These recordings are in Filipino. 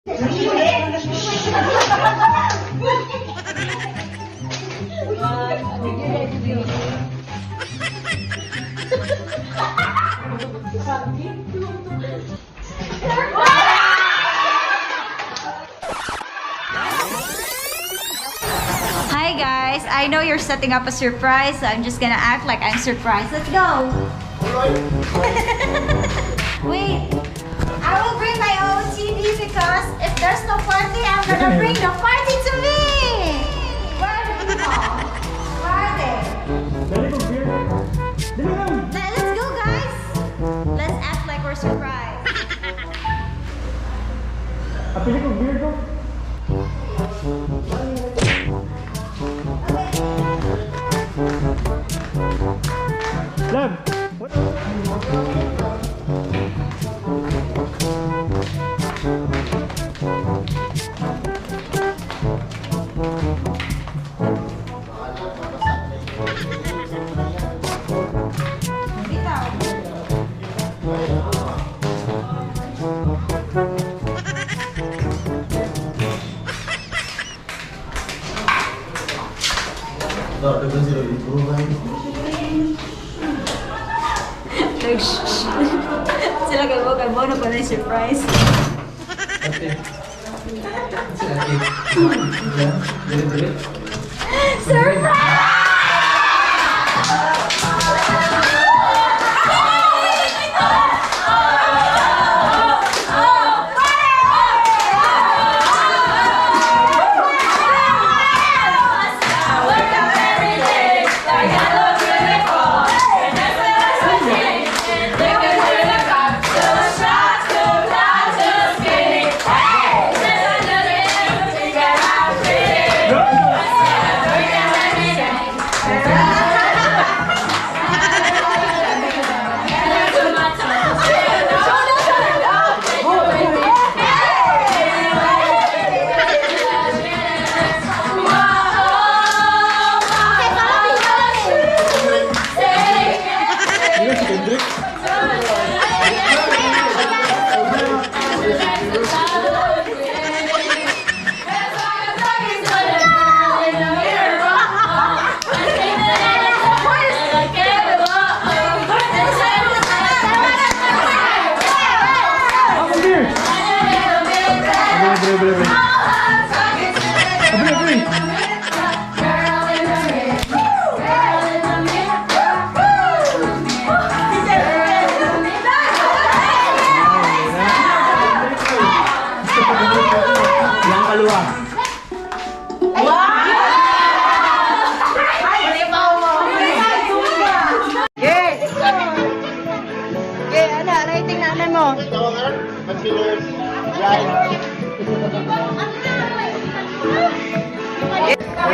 Hi guys, I know you're setting up a surprise, so I'm just gonna act like I'm surprised. Let's go! Wait, I will bring my own TV because if there's no party, I'm gonna bring the party to me! Where are the people? Where are they? Let's go guys! Let's act like we're surprised. Apili ko weirdo. Love. What? Sila kalbo na pala yung surprise. Surprise!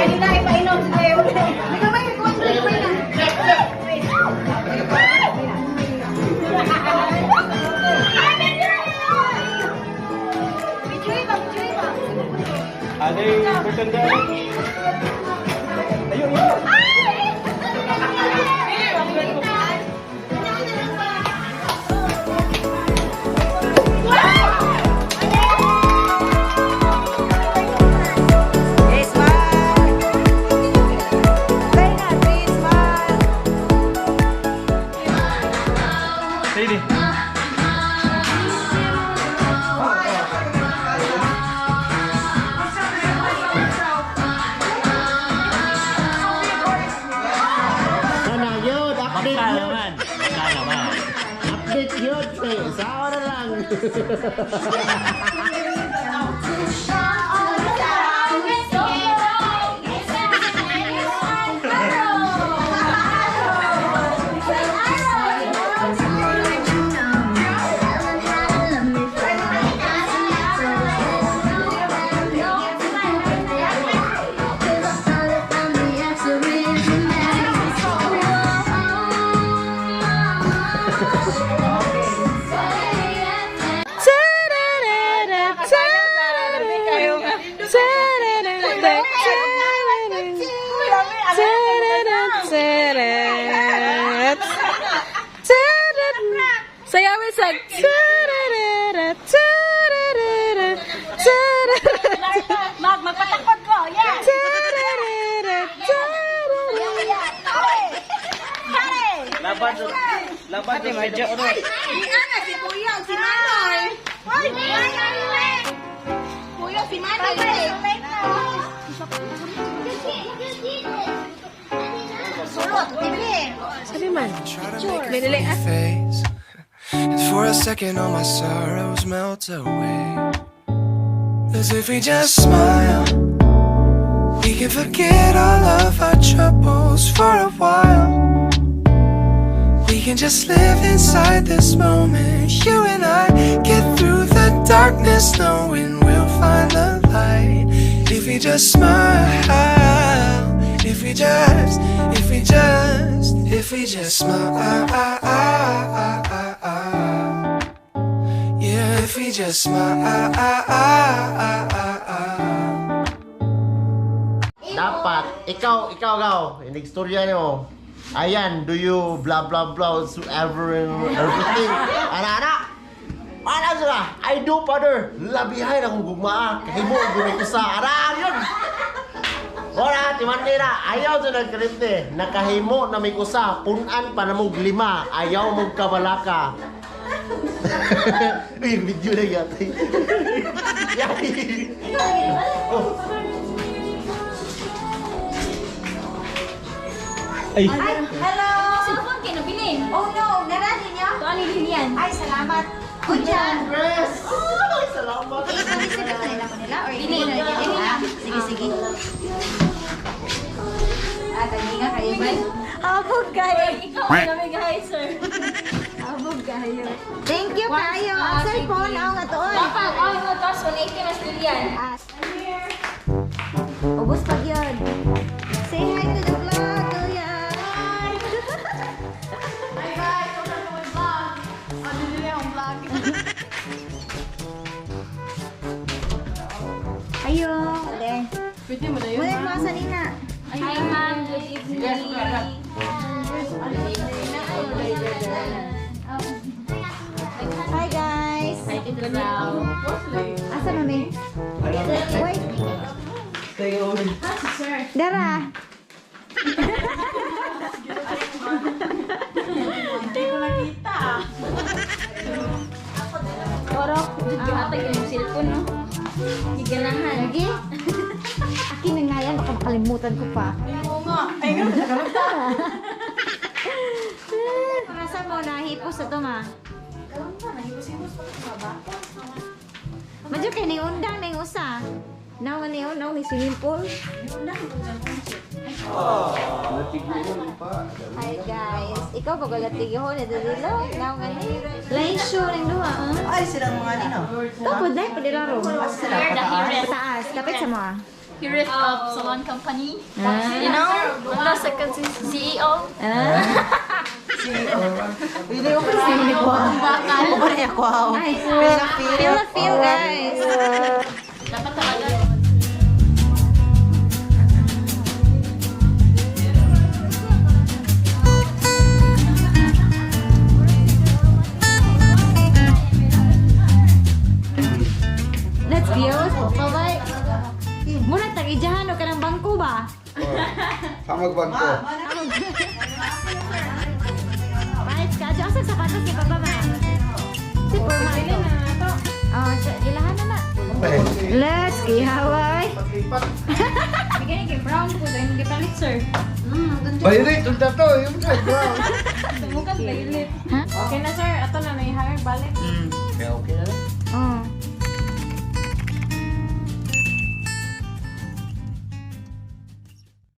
Hindi na ipainom si Leo. Hindi ka may kuwan sa ipay na. Bijuy ba? Ada yang bertanda. Ayo. Update yun, sa oras lang. So I was like, Laban ni medyo ano. Si Kuya, si Manoy. Kuya, si Manoy. Sulot, TV. Face. And for a second all my sorrows melt away. As if we just smile, we can forget all of our troubles for a while. We can just live inside this moment. You and I get through the darkness, knowing we'll find the light. If we just smile, if we just smile. Yeah, if we just smile. Dapat, ikaw, yung istorya nyo. Ayan, do you blah blah blah whatsoever and everything. Anak-anak! Ano sila? I do, father. Labihay na kung gugmaa. Kahimo, gumay ko sa anak yun. Wala, timan nila. Ayaw sa nagkarite. Nakahimo na may kusa. Punan pa na mong lima. Ayaw mong kabalaka. Uy, yung video na yata. Oh. Ay. Hello. Cellphone kayo nabilin. Oh no, narani niya? Ito ano yung yan? Ay, salamat. Good job. Yes! Ay, salamat. Sabi ko nila mo nila or Dili. Sige, sige. Tagi nga kayo ba? Habog kayo. Ikaw ang kami guys, sir. Habog kayo. Thank you kayo. Sir, phone ako nga to. Dapat, oh, yung tos, 180 mas bilyan. Ubus pag yun. Say hi to the vlog, kuya. Hi guys, welcome to my vlog. Ano nila yung vlog? Ayo. Ade. Pwede mo na yun, Muna yung mga sanina. Hi ma'am, good evening. Hi guys. Asa mami? Wait. Dara. Hindi ko nakita. Orok. Ata yung cellphone, no? Giganahan. Lagi? Akin na nga yan, baka makalimutan ko pa. Oo nga. Ay, nga, nakalagta. Nasa mo, nahipos ito ma. Madyo kayo, niundang na yung usa. Now, may swimming pool. Hi guys. Ikaw ba galatig yun? Ito dilo? Now, lain show ng duha, ah? Ay, silang mga nino. Tapos dahil padilaro. We're the heroes. Taas, kapit sa mo ah. Heroes of salon company. Ah. You know, the second CEO. Hindi ko kasi hindi ko. Ako pa rin ako. Ay, feel the feel guys. Dapat talaga. Let's go. Bye-bye. Muna tag-ijahan o ka ng bangko ba? Magbangko. Right, kadyo. Asa sapatos ni Papa ma? Si Purma ito. Oh, ilahan na na. Let's go, Hawaii. Bigyan kay brown po dahil hindi palit, sir. Violet, unta to. Yung brown. Sumukat violet. Ha? Okay na, sir. Ato na may hair balik. Okay na. Oh.